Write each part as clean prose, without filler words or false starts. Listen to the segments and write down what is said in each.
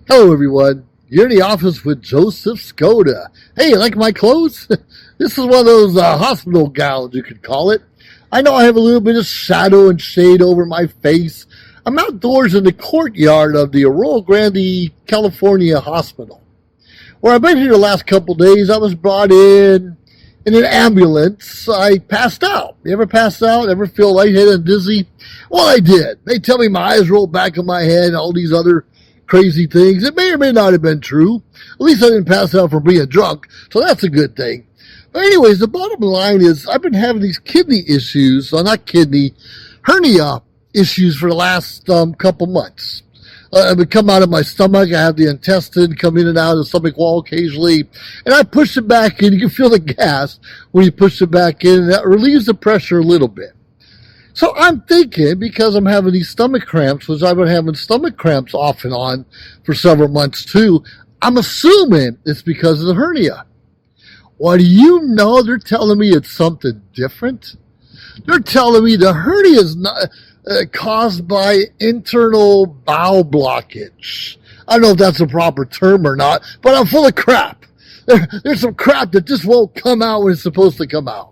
Hello, everyone. You're in the office with Joseph Skoda. Hey, you like my clothes? This is one of those hospital gowns, you could call it. I know I have a little bit of shadow and shade over my face. I'm outdoors in the courtyard of the Arroyo Grande, California hospital, where I've been here the last couple days. I was brought in an ambulance. I passed out. You ever pass out? Ever feel lightheaded and dizzy? Well, I did. They tell me my eyes rolled back in my head and all these other crazy things. It may or may not have been true. At least I didn't pass out from being drunk, so that's a good thing. But anyways, the bottom line is I've been having these kidney issues, hernia issues for the last couple months. It would come out of my stomach. I have the intestine come in and out of the stomach wall occasionally. And I push it back in. You can feel the gas when you push it back in. And that relieves the pressure a little bit. So I'm thinking, because I'm having these stomach cramps, which I've been having stomach cramps off and on for several months too, I'm assuming it's because of the hernia. Well, do you know they're telling me it's something different? They're telling me the hernia is not caused by internal bowel blockage. I don't know if that's a proper term or not, but I'm full of crap. There's some crap that just won't come out when it's supposed to come out.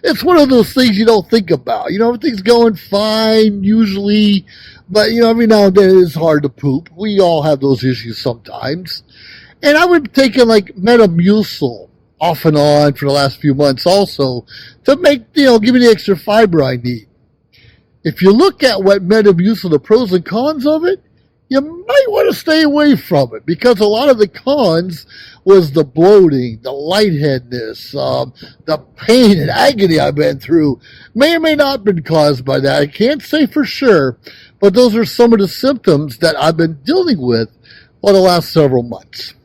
It's one of those things you don't think about. You know, everything's going fine usually, but, you know, every now and then it's hard to poop. We all have those issues sometimes. And I've been taking like Metamucil off and on for the last few months also to make, give me the extra fiber I need. If you look at what Metamucil, the pros and cons of it, you might want to stay away from it because a lot of the cons was the bloating, the lightheadedness, the pain and agony I've been through. May or may not have been caused by that. I can't say for sure, but those are some of the symptoms that I've been dealing with for the last several months.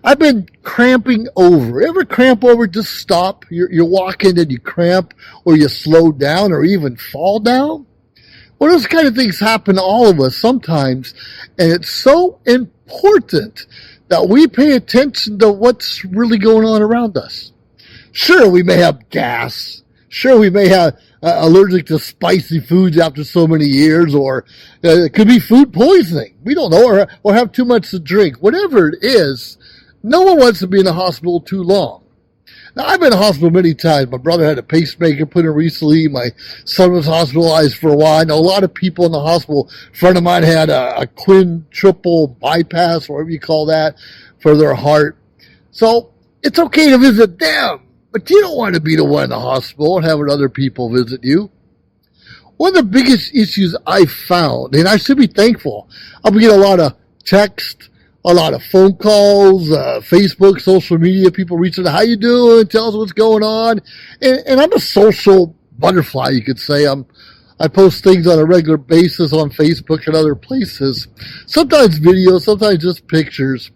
I've been cramping over. Ever cramp over? Just stop. You're walking and you cramp, or you slow down, or even fall down. Well, those kind of things happen to all of us sometimes, and it's so important that we pay attention to what's really going on around us. Sure, we may have gas. Sure, we may have allergic to spicy foods after so many years, or it could be food poisoning. We don't know, or have too much to drink. Whatever it is, no one wants to be in the hospital too long. Now, I've been in the hospital many times. My brother had a pacemaker put in recently. My son was hospitalized for a while. I know a lot of people in the hospital. A friend of mine had a quintuple bypass, whatever you call that, for their heart. So it's okay to visit them, but you don't want to be the one in the hospital and having other people visit you. One of the biggest issues I found, and I should be thankful, I'll be getting a lot of text, a lot of phone calls, Facebook, social media, people reaching out, how you doing, tell us what's going on. And I'm a social butterfly, you could say. I post things on a regular basis on Facebook and other places. Sometimes videos, sometimes just pictures.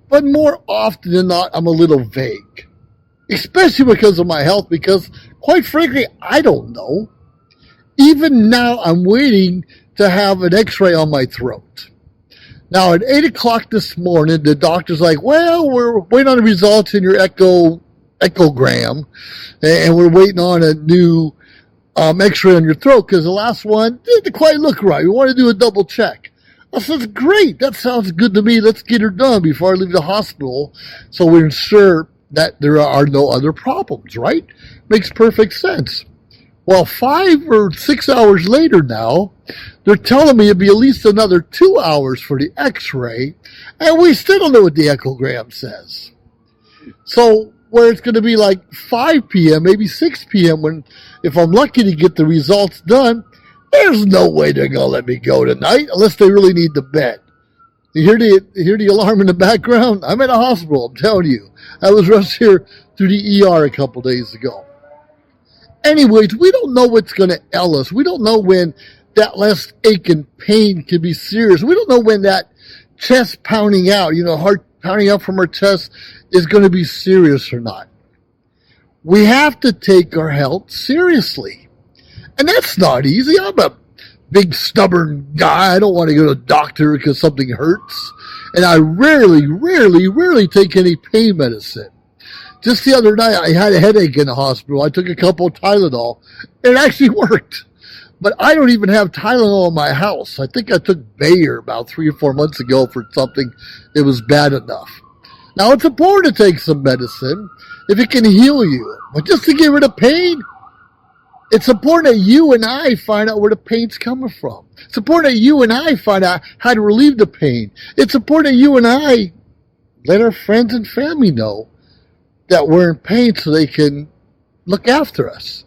But more often than not, I'm a little vague. Especially because of my health, because quite frankly, I don't know. Even now, I'm waiting to have an x-ray on my throat. Now, at 8 o'clock this morning, the doctor's like, well, we're waiting on the results in your echogram, and we're waiting on a new x-ray on your throat because the last one didn't quite look right. We want to do a double check. I said, great. That sounds good to me. Let's get her done before I leave the hospital so we ensure that there are no other problems, right? Makes perfect sense. Well, 5 or 6 hours later now, they're telling me it'll be at least another 2 hours for the x-ray, and we still don't know what the echogram says. So, where it's going to be like 5 p.m., maybe 6 p.m., if I'm lucky to get the results done, there's no way they're going to let me go tonight unless they really need the bed. You hear the alarm in the background? I'm in a hospital, I'm telling you. I was rushed here through the ER a couple days ago. Anyways, we don't know what's going to ail us. We don't know when that less ache and pain can be serious. We don't know when that chest pounding out, heart pounding out from our chest is going to be serious or not. We have to take our health seriously. And that's not easy. I'm a big stubborn guy. I don't want to go to a doctor because something hurts. And I rarely take any pain medicine. Just the other night, I had a headache in the hospital. I took a couple of Tylenol. It actually worked. But I don't even have Tylenol in my house. I think I took Bayer about 3 or 4 months ago for something that was bad enough. Now, it's important to take some medicine if it can heal you. But just to get rid of pain, it's important that you and I find out where the pain's coming from. It's important that you and I find out how to relieve the pain. It's important that you and I let our friends and family know that we're in pain so they can look after us,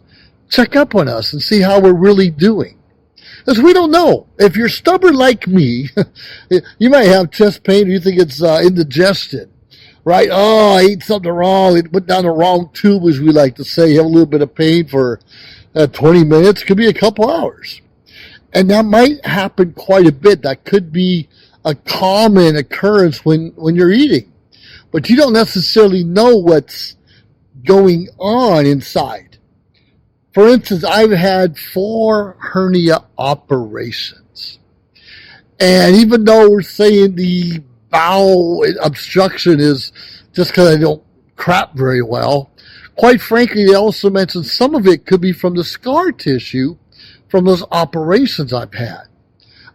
check up on us, and see how we're really doing. Because we don't know. If you're stubborn like me, you might have chest pain or you think it's indigestion, right? Oh, I ate something wrong. It went down the wrong tube, as we like to say. You have a little bit of pain for 20 minutes. Could be a couple hours. And that might happen quite a bit. That could be a common occurrence when you're eating. But you don't necessarily know what's going on inside. For instance, I've had 4 hernia operations. And even though we're saying the bowel obstruction is just because I don't crap very well, quite frankly, they also mentioned some of it could be from the scar tissue from those operations I've had.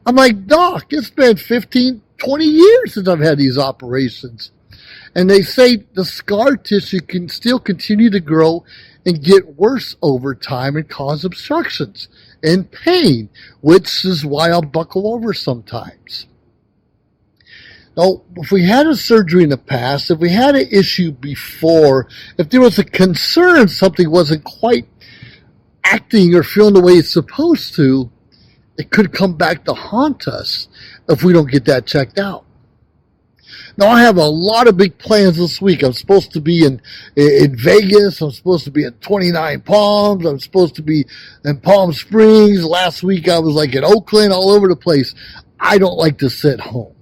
I'm like, Doc, it's been 15, 20 years since I've had these operations. And they say the scar tissue can still continue to grow and get worse over time and cause obstructions and pain, which is why I'll buckle over sometimes. Now, if we had a surgery in the past, if we had an issue before, if there was a concern something wasn't quite acting or feeling the way it's supposed to, it could come back to haunt us if we don't get that checked out. Now, I have a lot of big plans this week. I'm supposed to be in Vegas. I'm supposed to be in 29 Palms. I'm supposed to be in Palm Springs. Last week, I was like in Oakland, all over the place. I don't like to sit home.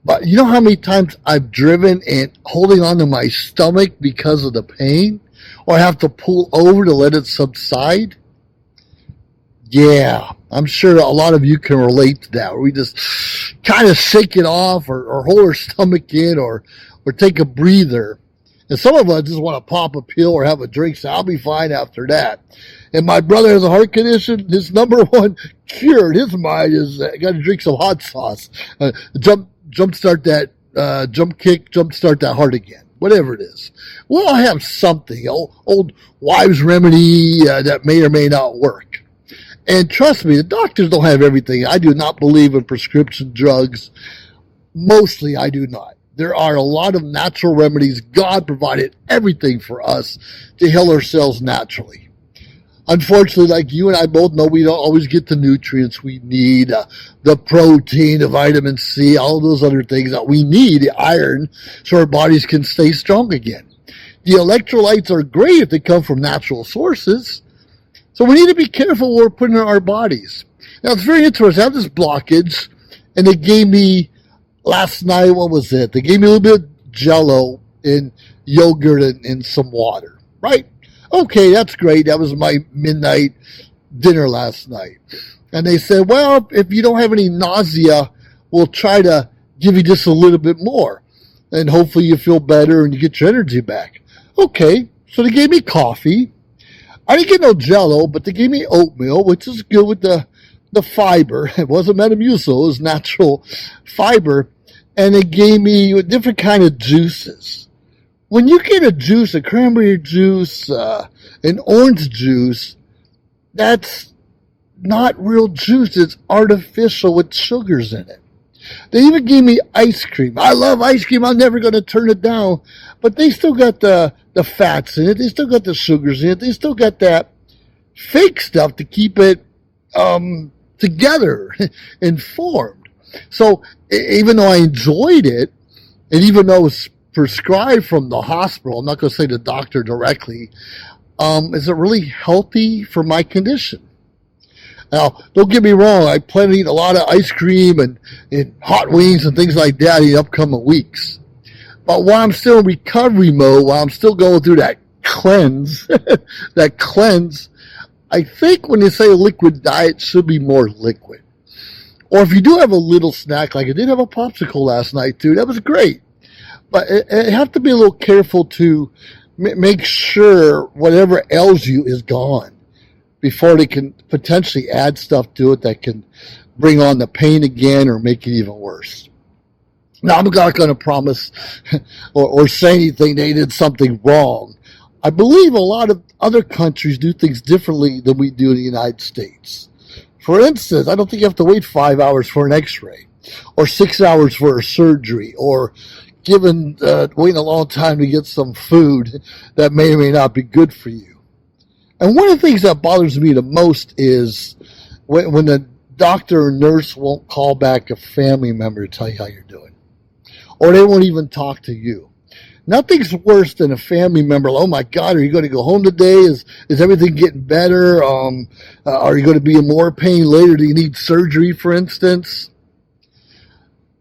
But you know how many times I've driven and holding on to my stomach because of the pain? Or I have to pull over to let it subside? Yeah, I'm sure a lot of you can relate to that, where we just kind of shake it off or hold our stomach in or take a breather. And some of us just want to pop a pill or have a drink, so I'll be fine after that. And my brother has a heart condition. His number one cure in his mind is got to drink some hot sauce. Jumpstart that jumpstart that heart again. Whatever it is. We'll all have something, old wives' remedy that may or may not work. And trust me, the doctors don't have everything. I do not believe in prescription drugs. Mostly, I do not. There are a lot of natural remedies. God provided everything for us to heal ourselves naturally. Unfortunately, like you and I both know, we don't always get the nutrients we need, the protein, the vitamin C, all those other things that we need, the iron, so our bodies can stay strong again. The electrolytes are great if they come from natural sources. So we need to be careful what we're putting in our bodies. Now, it's very interesting. I have this blockage, and they gave me, last night, what was it? They gave me a little bit of Jell-O and yogurt and some water, right? Okay, that's great. That was my midnight dinner last night. And they said, well, if you don't have any nausea, we'll try to give you just a little bit more. And hopefully you feel better and you get your energy back. Okay, so they gave me coffee. I didn't get no Jell-O, but they gave me oatmeal, which is good with the fiber. It wasn't Metamucil, it was natural fiber. And they gave me different kind of juices. When you get a juice, a cranberry juice, an orange juice, that's not real juice. It's artificial with sugars in it. They even gave me ice cream. I love ice cream. I'm never going to turn it down. But they still got the fats in it. They still got the sugars in it. They still got that fake stuff to keep it together and formed. So even though I enjoyed it, and even though it's prescribed from the hospital, I'm not going to say the doctor directly, is it really healthy for my condition? Now, don't get me wrong, I plan to eat a lot of ice cream and hot wings and things like that in the upcoming weeks. But while I'm still in recovery mode, while I'm still going through that cleanse, I think when they say a liquid diet, it should be more liquid. Or if you do have a little snack, like I did have a popsicle last night too, that was great. But you have to be a little careful to make sure whatever ails you is gone. before they can potentially add stuff to it that can bring on the pain again or make it even worse. Now, I'm not going to promise or say anything they did something wrong. I believe a lot of other countries do things differently than we do in the United States. For instance, I don't think you have to wait 5 hours for an x-ray or 6 hours for a surgery or waiting a long time to get some food that may or may not be good for you. And one of the things that bothers me the most is when the doctor or nurse won't call back a family member to tell you how you're doing. Or they won't even talk to you. Nothing's worse than a family member. Oh my God, are you going to go home today? Is everything getting better? Are you going to be in more pain later? Do you need surgery, for instance?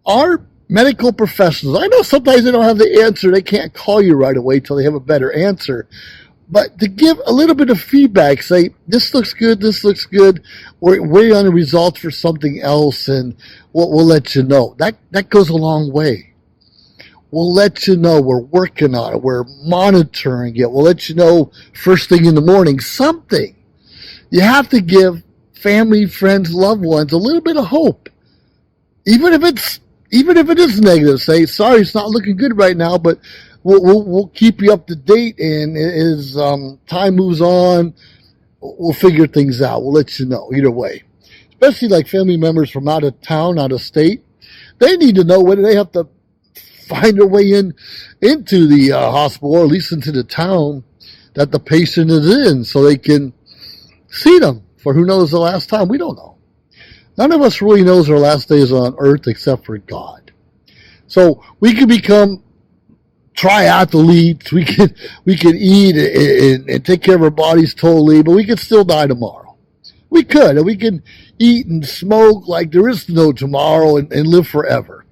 Our medical professionals, I know sometimes they don't have the answer. They can't call you right away till they have a better answer. But to give a little bit of feedback, say, this looks good, we're waiting on the results for something else, and we'll let you know. That goes a long way. We'll let you know we're working on it. We're monitoring it. We'll let you know first thing in the morning, something. You have to give family, friends, loved ones a little bit of hope. Even if it is negative, say, sorry, it's not looking good right now, but we'll keep you up to date, and as time moves on, we'll figure things out. We'll let you know either way. Especially like family members from out of town, out of state. They need to know whether they have to find their way into the hospital, or at least into the town that the patient is in, so they can see them for who knows the last time. We don't know. None of us really knows our last days on earth except for God. So we can become triathletes. We can eat and take care of our bodies totally, but we could still die tomorrow. We could, and we can eat and smoke like there is no tomorrow and live forever.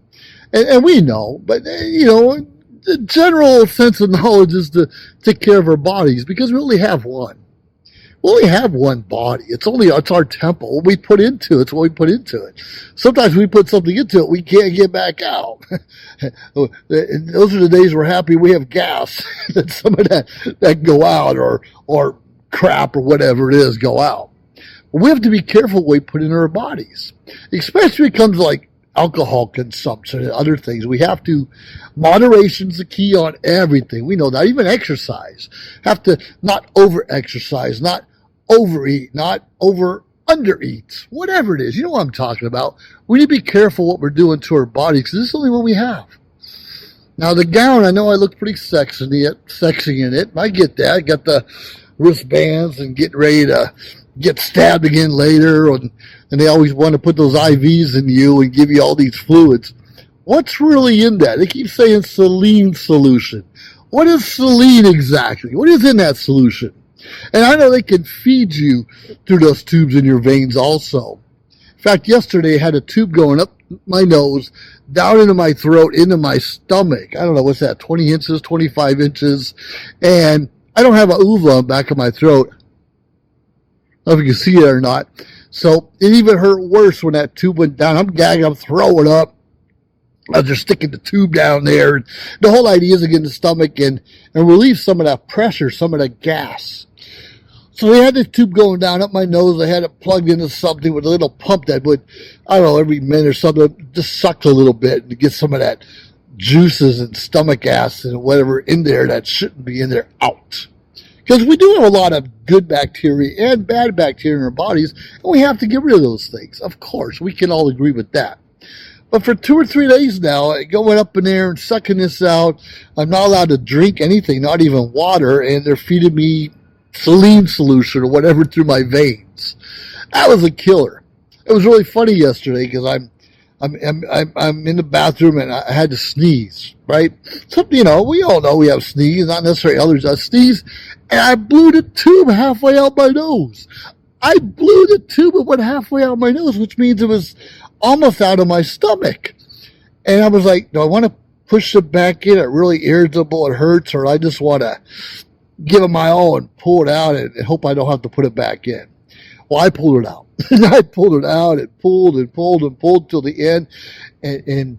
And we know, but, the general sense of knowledge is to take care of our bodies, because we only have one. We only have one body. It's our temple. What we put into it's what we put into it. Sometimes we put something into it we can't get back out. Those are the days we're happy we have gas, that some of that go out, or crap or whatever it is go out. But we have to be careful what we put in our bodies, especially when it comes to like alcohol consumption and other things. We have to, moderation's the key on everything. We know that. Even exercise. Have to not over-exercise, not overeat, not under-eat. Whatever it is. You know what I'm talking about. We need to be careful what we're doing to our bodies, because this is the only one we have. Now the gown, I know I look pretty sexy in it. I get that. I got the wristbands and getting ready to get stabbed again later, and they always want to put those IVs in you and give you all these fluids. What's really in that? They keep saying saline solution. What is saline exactly? What is in that solution? And I know they can feed you through those tubes in your veins also. In fact, yesterday I had a tube going up my nose, down into my throat, into my stomach. I don't know, what's that, 20 inches, 25 inches? And I don't have an uvula on the back of my throat. I don't know if you can see it or not. So it even hurt worse when that tube went down. I'm gagging, I'm throwing up. I was just sticking the tube down there. The whole idea is to get in the stomach and relieve some of that pressure, some of that gas. So they had this tube going down up my nose. They had it plugged into something with a little pump that would, I don't know, every minute or something, just sucked a little bit to get some of that juices and stomach acid and whatever in there that shouldn't be in there out. Because we do have a lot of good bacteria and bad bacteria in our bodies, and we have to get rid of those things. Of course, we can all agree with that. But for 2 or 3 days now, going up in there and sucking this out, I'm not allowed to drink anything, not even water, and they're feeding me saline solution or whatever through my veins. That was a killer. It was really funny yesterday because I'm in the bathroom and I had to sneeze, right? So, we all know we have sneeze, not necessarily others that sneeze, and I blew the tube halfway out my nose. I blew the tube and went halfway out my nose, which means it was almost out of my stomach. And I was like, do I want to push it back in? It really irritable, it hurts, or I just want to give it my all and pull it out and hope I don't have to put it back in. Well, I pulled it out. I pulled it out and pulled and pulled and pulled till the end. And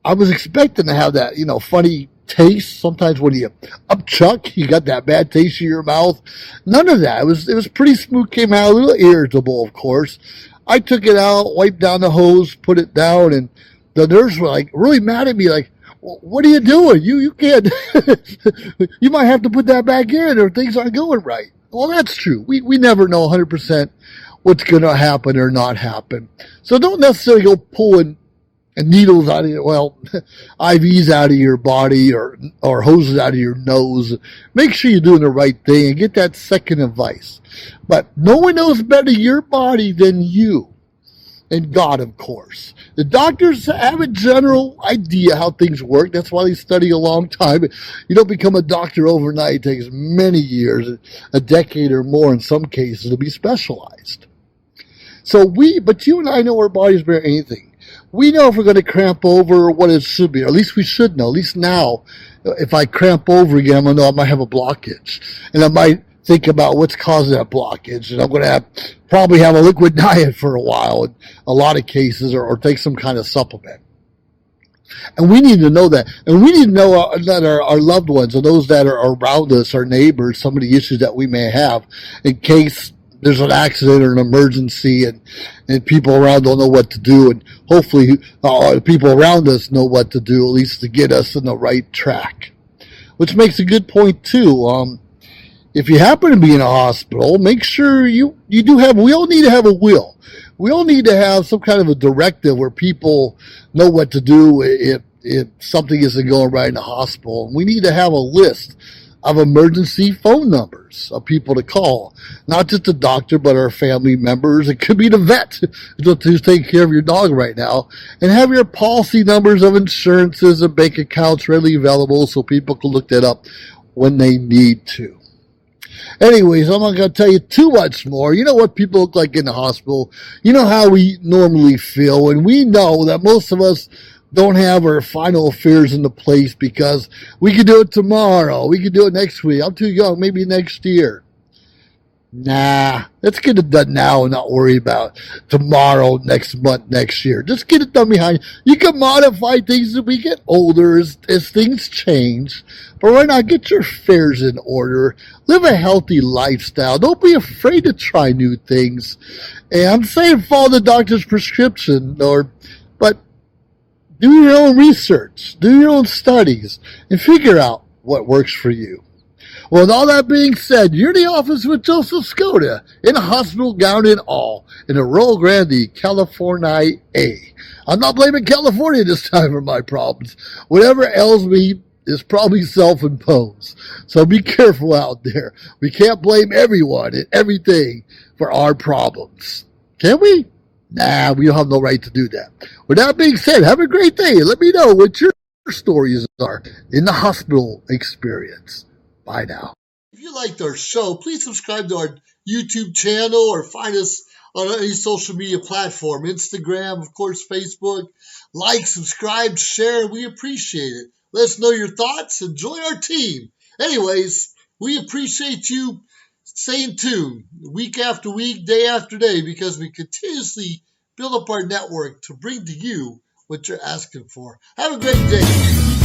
I was expecting to have that, funny taste. Sometimes when you upchuck, you got that bad taste in your mouth. None of that. It was pretty smooth. Came out a little irritable, of course. I took it out, wiped down the hose, put it down, and the nurse were like really mad at me, like, "What are you doing? You can't. You might have to put that back in, or things aren't going right." Well, that's true. We never know 100% what's going to happen or not happen. So don't necessarily go pulling needles out of your, well, IVs out of your body or hoses out of your nose. Make sure you're doing the right thing and get that second advice. But no one knows better your body than you. And God, of course. The doctors have a general idea how things work. That's why they study a long time. You don't become a doctor overnight. It takes many years, a decade or more in some cases, to be specialized. But you and I know our bodies better than anything. We know if we're going to cramp over what it should be, or at least we should know. At least now, if I cramp over again, I'm going to know I might have a blockage. And I might think about what's causing that blockage. And I'm going to probably have a liquid diet for a while in a lot of cases, or take some kind of supplement. And we need to know that. And we need to know that our loved ones, or those that are around us, our neighbors, some of the issues that we may have, in case there's an accident or an emergency, and people around don't know what to do. And hopefully people around us know what to do, at least to get us in the right track. Which makes a good point, too. If you happen to be in a hospital, make sure we all need to have a will. We all need to have some kind of a directive where people know what to do if something isn't going right in the hospital. We need to have a list of emergency phone numbers of people to call. Not just the doctor, but our family members. It could be the vet who's taking care of your dog right now. And have your policy numbers of insurances and bank accounts readily available so people can look that up when they need to. Anyways, I'm not going to tell you too much more. You know what people look like in the hospital. You know how we normally feel. And we know that most of us don't have our final affairs into place because we could do it tomorrow. We could do it next week. I'm too young. Maybe next year. Nah, let's get it done now and not worry about tomorrow, next month, next year. Just get it done behind you. You can modify things as we get older, as things change. But right now, get your affairs in order. Live a healthy lifestyle. Don't be afraid to try new things. And I'm saying follow the doctor's prescription, but do your own research. Do your own studies. And figure out what works for you. Well, with all that being said, you're in the office with Joseph Skoda, in a hospital gown and all, in the Rio Grande, California. I'm not blaming California this time for my problems. Whatever ails me is probably self-imposed. So be careful out there. We can't blame everyone and everything for our problems. Can we? Nah, we don't have no right to do that. With that being said, have a great day. Let me know what your stories are in the hospital experience. Bye now. If you liked our show, please subscribe to our YouTube channel or find us on any social media platform. Instagram, of course, Facebook. Like, subscribe, share. We appreciate it. Let us know your thoughts and join our team. Anyways, we appreciate you staying tuned week after week, day after day, because we continuously build up our network to bring to you what you're asking for. Have a great day.